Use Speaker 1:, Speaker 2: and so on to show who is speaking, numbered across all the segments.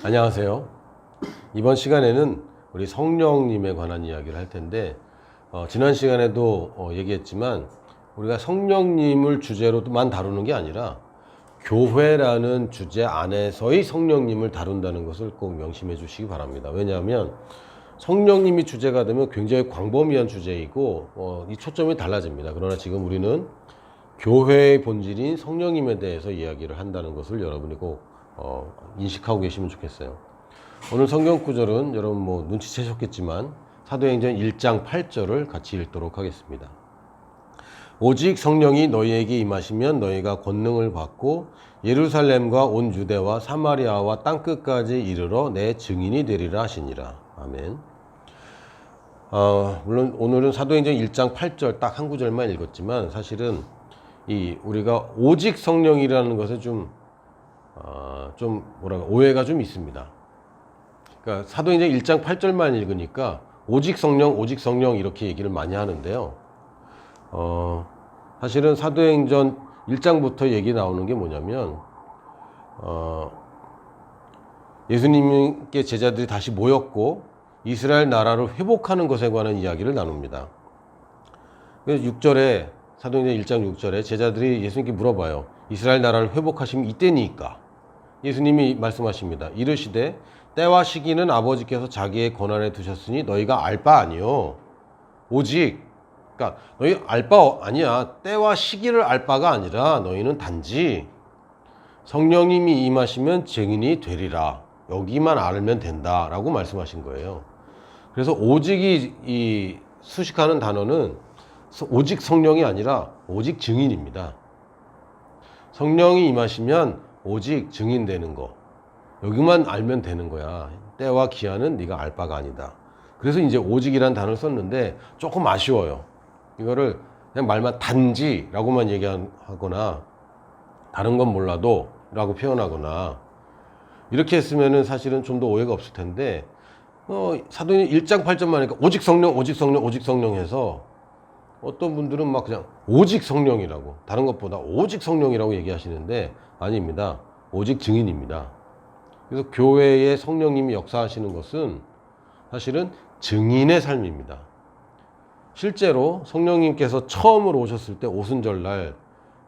Speaker 1: 안녕하세요. 이번 시간에는 우리 성령님에 관한 이야기를 할 텐데 지난 시간에도 얘기했지만 우리가 성령님을 주제로만 다루는 게 아니라 교회라는 주제 안에서의 성령님을 다룬다는 것을 꼭 명심해 주시기 바랍니다. 왜냐하면 성령님이 주제가 되면 굉장히 광범위한 주제이고 이 초점이 달라집니다. 그러나 지금 우리는 교회의 본질인 성령님에 대해서 이야기를 한다는 것을 여러분이 꼭 인식하고 계시면 좋겠어요. 오늘 성경 구절은 여러분 눈치채셨겠지만 사도행전 1장 8절을 같이 읽도록 하겠습니다. 오직 성령이 너희에게 임하시면 너희가 권능을 받고 예루살렘과 온 유대와 사마리아와 땅끝까지 이르러 내 증인이 되리라 하시니라. 아멘. 물론 오늘은 사도행전 1장 8절 딱 한 구절만 읽었지만 사실은 우리가 오직 성령이라는 것에 오해가 좀 있습니다. 그러니까 사도행전 1장 8절만 읽으니까 오직 성령 이렇게 얘기를 많이 하는데요. 사실은 사도행전 1장부터 얘기 나오는 게 뭐냐면 예수님께 제자들이 다시 모였고 이스라엘 나라를 회복하는 것에 관한 이야기를 나눕니다. 그래서 6절에 사도행전 1장 6절에 제자들이 예수님께 물어봐요. 이스라엘 나라를 회복하시면 이때니까. 예수님이 말씀하십니다. 이르시되 때와 시기는 아버지께서 자기의 권한에 두셨으니 너희가 알 바 아니요. 오직 그러니까 너희 알 바 아니야. 때와 시기를 알 바가 아니라 너희는 단지 성령님이 임하시면 증인이 되리라. 여기만 알면 된다라고 말씀하신 거예요. 그래서 오직이 이 수식하는 단어는 오직 성령이 아니라 오직 증인입니다. 성령이 임하시면 오직 증인되는 거. 여기만 알면 되는 거야. 때와 기한은 네가 알 바가 아니다. 그래서 이제 오직이라는 단어를 썼는데 조금 아쉬워요. 이거를 그냥 말만 단지라고만 얘기하거나 다른 건 몰라도 라고 표현하거나 이렇게 했으면은 사실은 좀 더 오해가 없을 텐데 사도행전 1장 8절만 하니까 오직 성령 해서 어떤 분들은 막 그냥 오직 성령이라고 다른 것보다 오직 성령이라고 얘기하시는데 아닙니다. 오직 증인입니다. 그래서 교회에 성령님이 역사하시는 것은 사실은 증인의 삶입니다. 실제로 성령님께서 처음으로 오셨을 때 오순절날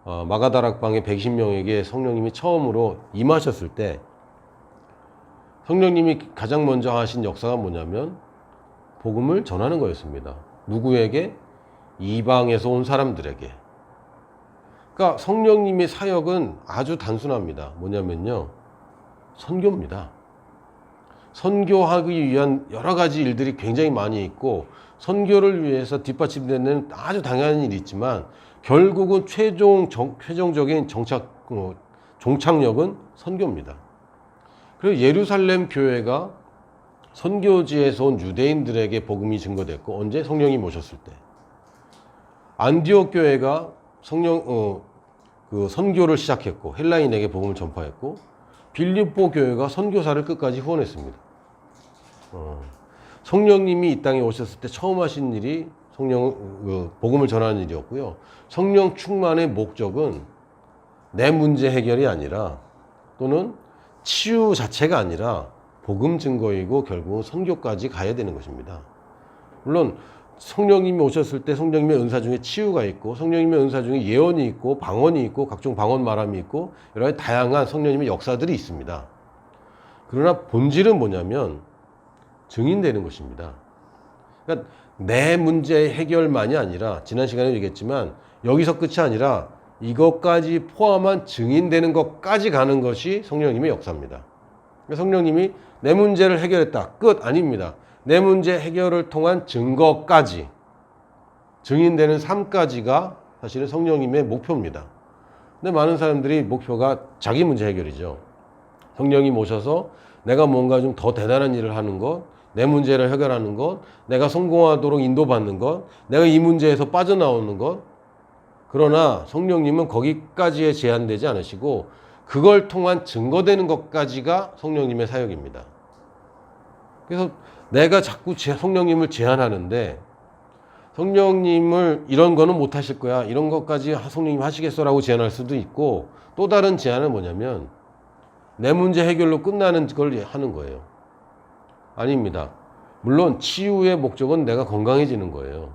Speaker 1: 마가다락방에 120명에게 성령님이 처음으로 임하셨을 때 성령님이 가장 먼저 하신 역사가 뭐냐면 복음을 전하는 거였습니다. 누구에게? 이방에서 온 사람들에게. 그러니까 성령님의 사역은 아주 단순합니다. 뭐냐면요. 선교입니다. 선교하기 위한 여러 가지 일들이 굉장히 많이 있고 선교를 위해서 뒷받침되는 아주 당연한 일이 있지만 결국은 최종적인 종착역은 선교입니다. 그리고 예루살렘 교회가 선교지에서 온 유대인들에게 복음이 증거됐고 언제? 성령이 모셨을 때. 안디옥 교회가 선교를 시작했고 헬라인에게 복음을 전파했고 빌립보 교회가 선교사를 끝까지 후원했습니다. 성령님이 이 땅에 오셨을 때 처음 하신 일이 복음을 전하는 일이었고요. 성령 충만의 목적은 내 문제 해결이 아니라 또는 치유 자체가 아니라 복음 증거이고 결국은 선교까지 가야 되는 것입니다. 물론 성령님이 오셨을 때 성령님의 은사 중에 치유가 있고 성령님의 은사 중에 예언이 있고 방언이 있고 각종 방언 말함이 있고 여러 가지 다양한 성령님의 역사들이 있습니다. 그러나 본질은 뭐냐면 증인되는 것입니다. 그러니까 내 문제 해결만이 아니라 지난 시간에 얘기했지만 여기서 끝이 아니라 이것까지 포함한 증인되는 것까지 가는 것이 성령님의 역사입니다. 그러니까 성령님이 내 문제를 해결했다. 끝 아닙니다. 내 문제 해결을 통한 증거까지 증인되는 삶까지가 사실은 성령님의 목표입니다. 근데 많은 사람들이 목표가 자기 문제 해결이죠. 성령이 모셔서 내가 뭔가 좀 더 대단한 일을 하는 것, 내 문제를 해결하는 것, 내가 성공하도록 인도받는 것, 내가 이 문제에서 빠져나오는 것. 그러나 성령님은 거기까지에 제한되지 않으시고 그걸 통한 증거되는 것까지가 성령님의 사역입니다. 그래서 내가 자꾸 성령님을 제안하는데 성령님을 이런 거는 못 하실 거야, 이런 것까지 성령님 하시겠어라고 제안할 수도 있고, 또 다른 제안은 뭐냐면 내 문제 해결로 끝나는 걸 하는 거예요. 아닙니다. 물론 치유의 목적은 내가 건강해지는 거예요.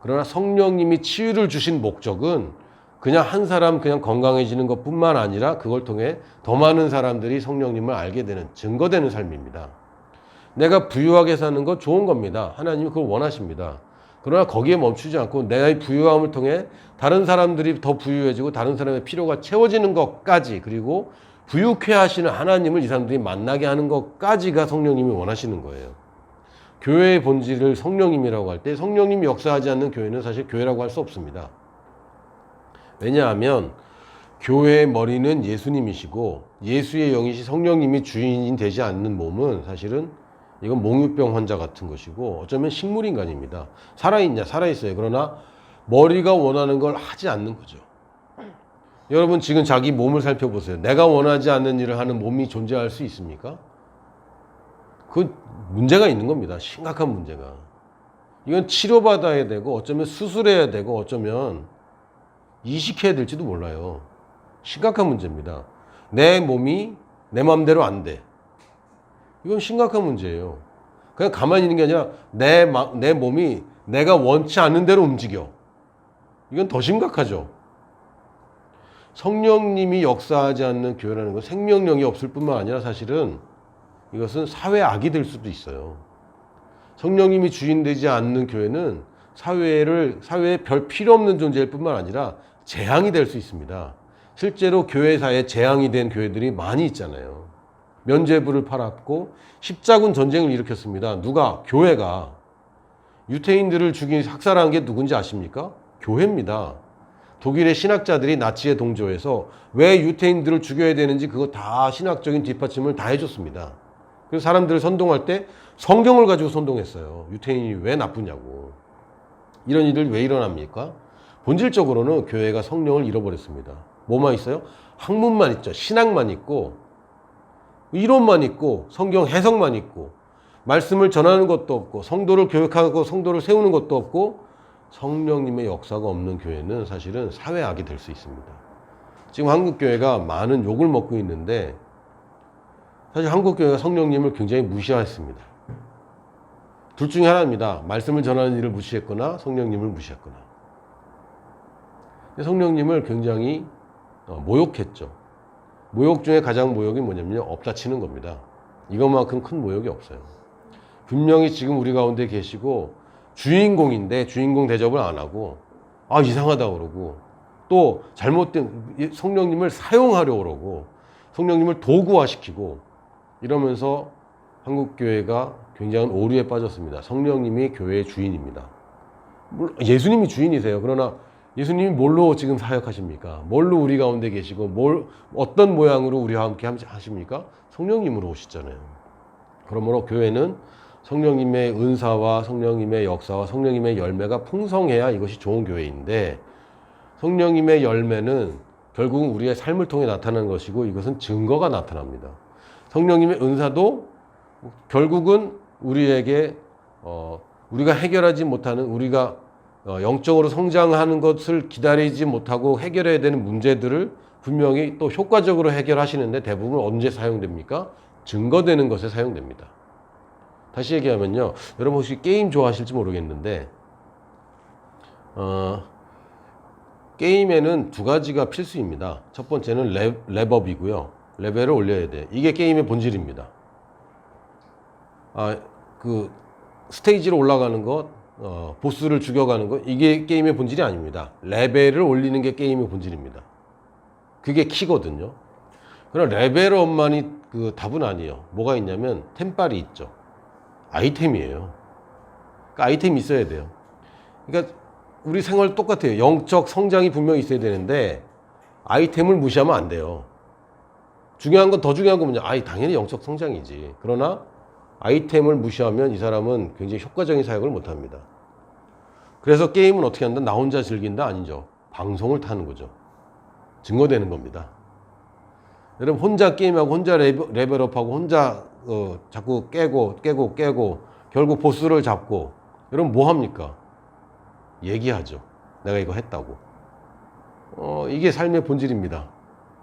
Speaker 1: 그러나 성령님이 치유를 주신 목적은 그냥 한 사람 그냥 건강해지는 것뿐만 아니라 그걸 통해 더 많은 사람들이 성령님을 알게 되는, 증거되는 삶입니다. 내가 부유하게 사는 건 좋은 겁니다. 하나님이 그걸 원하십니다. 그러나 거기에 멈추지 않고 내 부유함을 통해 다른 사람들이 더 부유해지고 다른 사람의 필요가 채워지는 것까지, 그리고 부유케 하시는 하나님을 이 사람들이 만나게 하는 것까지가 성령님이 원하시는 거예요. 교회의 본질을 성령님이라고 할 때 성령님이 역사하지 않는 교회는 사실 교회라고 할 수 없습니다. 왜냐하면 교회의 머리는 예수님이시고 예수의 영이시 성령님이 주인이 되지 않는 몸은 사실은 이건 몽유병 환자 같은 것이고 어쩌면 식물인간입니다. 살아있냐? 살아있어요. 그러나 머리가 원하는 걸 하지 않는 거죠. 여러분 지금 자기 몸을 살펴보세요. 내가 원하지 않는 일을 하는 몸이 존재할 수 있습니까? 그 문제가 있는 겁니다. 심각한 문제가. 이건 치료받아야 되고 어쩌면 수술해야 되고 어쩌면 이식해야 될지도 몰라요. 심각한 문제입니다. 내 몸이 내 마음대로 안 돼. 이건 심각한 문제예요. 그냥 가만히 있는 게 아니라 내 몸이 내가 원치 않는 대로 움직여. 이건 더 심각하죠. 성령님이 역사하지 않는 교회라는 건 생명력이 없을 뿐만 아니라 사실은 이것은 사회악이 될 수도 있어요. 성령님이 주인되지 않는 교회는 사회에 별 필요 없는 존재일 뿐만 아니라 재앙이 될 수 있습니다. 실제로 교회사에 재앙이 된 교회들이 많이 있잖아요. 면죄부를 팔았고 십자군 전쟁을 일으켰습니다. 누가? 교회가. 유태인들을 학살한 게 누군지 아십니까? 교회입니다. 독일의 신학자들이 나치에 동조해서 왜 유태인들을 죽여야 되는지 그거 다 신학적인 뒷받침을 다 해줬습니다. 그래서 사람들을 선동할 때 성경을 가지고 선동했어요. 유태인이 왜 나쁘냐고. 이런 일들 왜 일어납니까? 본질적으로는 교회가 성령을 잃어버렸습니다. 뭐만 있어요? 학문만 있죠. 신학만 있고 이론만 있고 성경 해석만 있고 말씀을 전하는 것도 없고 성도를 교육하고 성도를 세우는 것도 없고 성령님의 역사가 없는 교회는 사실은 사회악이 될 수 있습니다. 지금 한국교회가 많은 욕을 먹고 있는데 사실 한국교회가 성령님을 굉장히 무시했습니다. 둘 중에 하나입니다. 말씀을 전하는 일을 무시했거나 성령님을 무시했거나. 성령님을 굉장히 모욕했죠. 모욕 중에 가장 모욕이 뭐냐면요, 엎다치는 겁니다. 이것만큼 큰 모욕이 없어요. 분명히 지금 우리 가운데 계시고 주인공인데 주인공 대접을 안 하고 이상하다 그러고 또 잘못된 성령님을 사용하려고 그러고 성령님을 도구화시키고 이러면서 한국교회가 굉장한 오류에 빠졌습니다. 성령님이 교회의 주인입니다. 예수님이 주인이세요. 그러나 예수님이 뭘로 지금 사역하십니까? 뭘로 우리 가운데 계시고 어떤 모양으로 우리와 함께 하십니까? 성령님으로 오시잖아요. 그러므로 교회는 성령님의 은사와 성령님의 역사와 성령님의 열매가 풍성해야 이것이 좋은 교회인데 성령님의 열매는 결국은 우리의 삶을 통해 나타나는 것이고 이것은 증거가 나타납니다. 성령님의 은사도 결국은 우리에게 우리가 해결하지 못하는 우리가 영적으로 성장하는 것을 기다리지 못하고 해결해야 되는 문제들을 분명히 또 효과적으로 해결하시는데 대부분 언제 사용됩니까? 증거되는 것에 사용됩니다. 다시 얘기하면요. 여러분 혹시 게임 좋아하실지 모르겠는데 게임에는 두 가지가 필수입니다. 첫 번째는 레벨업이고요. 레벨을 올려야 돼. 이게 게임의 본질입니다. 그 스테이지로 올라가는 것, 보스를 죽여가는 것, 이게 게임의 본질이 아닙니다. 레벨을 올리는 게 게임의 본질입니다. 그게 키거든요. 그러나 레벨업만이 그 답은 아니에요. 뭐가 있냐면 템빨이 있죠. 아이템이에요. 그러니까 아이템이 있어야 돼요. 그러니까 우리 생활 똑같아요. 영적 성장이 분명히 있어야 되는데 아이템을 무시하면 안 돼요. 중요한 건 더 중요한 건 뭐냐? 당연히 영적 성장이지. 그러나 아이템을 무시하면 이 사람은 굉장히 효과적인 사역을 못합니다. 그래서 게임은 어떻게 한다? 나 혼자 즐긴다? 아니죠. 방송을 타는 거죠. 증거되는 겁니다. 여러분 혼자 게임하고 혼자 레벨업하고 혼자 자꾸 깨고 결국 보스를 잡고 여러분 뭐 합니까? 얘기하죠. 내가 이거 했다고. 이게 삶의 본질입니다.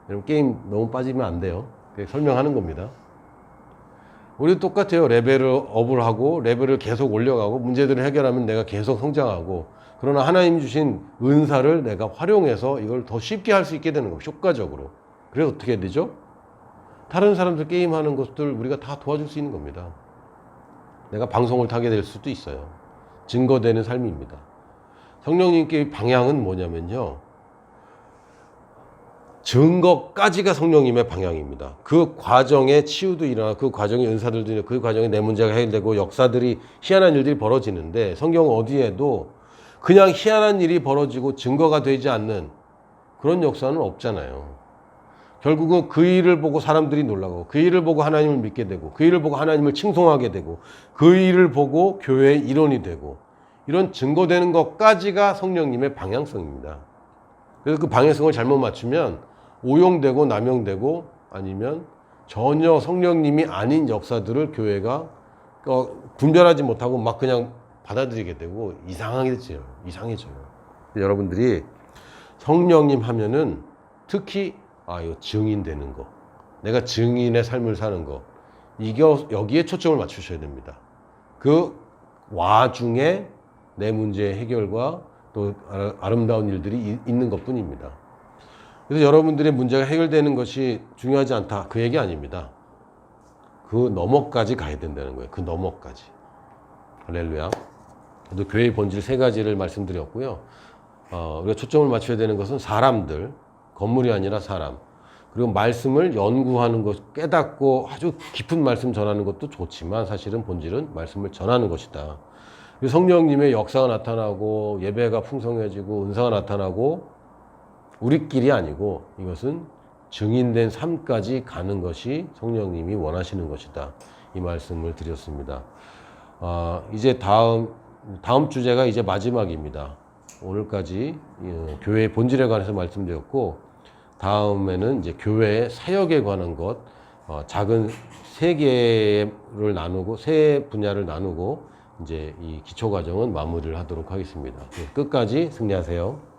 Speaker 1: 여러분 게임 너무 빠지면 안 돼요. 설명하는 겁니다. 우리도 똑같아요. 레벨업을 하고 레벨을 계속 올려가고 문제들을 해결하면 내가 계속 성장하고, 그러나 하나님 주신 은사를 내가 활용해서 이걸 더 쉽게 할 수 있게 되는 겁니다. 효과적으로. 그래서 어떻게 되죠? 다른 사람들 게임하는 것들 우리가 다 도와줄 수 있는 겁니다. 내가 방송을 타게 될 수도 있어요. 증거되는 삶입니다. 성령님께 방향은 뭐냐면요, 증거까지가 성령님의 방향입니다. 그 과정에 치유도 일어나, 그 과정에 은사들도 일어나, 그 과정에 내 문제가 해결되고 역사들이, 희한한 일들이 벌어지는데, 성경 어디에도 그냥 희한한 일이 벌어지고 증거가 되지 않는 그런 역사는 없잖아요. 결국은 그 일을 보고 사람들이 놀라고, 그 일을 보고 하나님을 믿게 되고, 그 일을 보고 하나님을 칭송하게 되고, 그 일을 보고 교회의 일원이 되고, 이런 증거되는 것까지가 성령님의 방향성입니다. 그래서 그 방향성을 잘못 맞추면 오용되고 남용되고, 아니면 전혀 성령님이 아닌 역사들을 교회가 분별하지 못하고 막 그냥 받아들이게 되고 이상해져요. 여러분들이 성령님 하면은 특히 이거 증인되는 거, 내가 증인의 삶을 사는 거, 여기에 초점을 맞추셔야 됩니다. 그 와중에 내 문제의 해결과 또 아름다운 일들이 있는 것 뿐입니다. 그래서 여러분들의 문제가 해결되는 것이 중요하지 않다, 그 얘기 아닙니다. 그 너머까지 가야 된다는 거예요. 그 너머까지. 할렐루야. 또 교회의 본질 3가지를 말씀드렸고요. 우리가 초점을 맞춰야 되는 것은 사람들, 건물이 아니라 사람. 그리고 말씀을 연구하는 것, 깨닫고 아주 깊은 말씀 전하는 것도 좋지만 사실은 본질은 말씀을 전하는 것이다. 성령님의 역사가 나타나고 예배가 풍성해지고 은사가 나타나고 우리끼리 아니고 이것은 증인된 삶까지 가는 것이 성령님이 원하시는 것이다. 이 말씀을 드렸습니다. 이제 다음 주제가 이제 마지막입니다. 오늘까지 교회의 본질에 관해서 말씀드렸고, 다음에는 이제 교회의 사역에 관한 것, 작은 3개를 나누고 3분야를 나누고 이제 이 기초 과정은 마무리를 하도록 하겠습니다. 끝까지 승리하세요.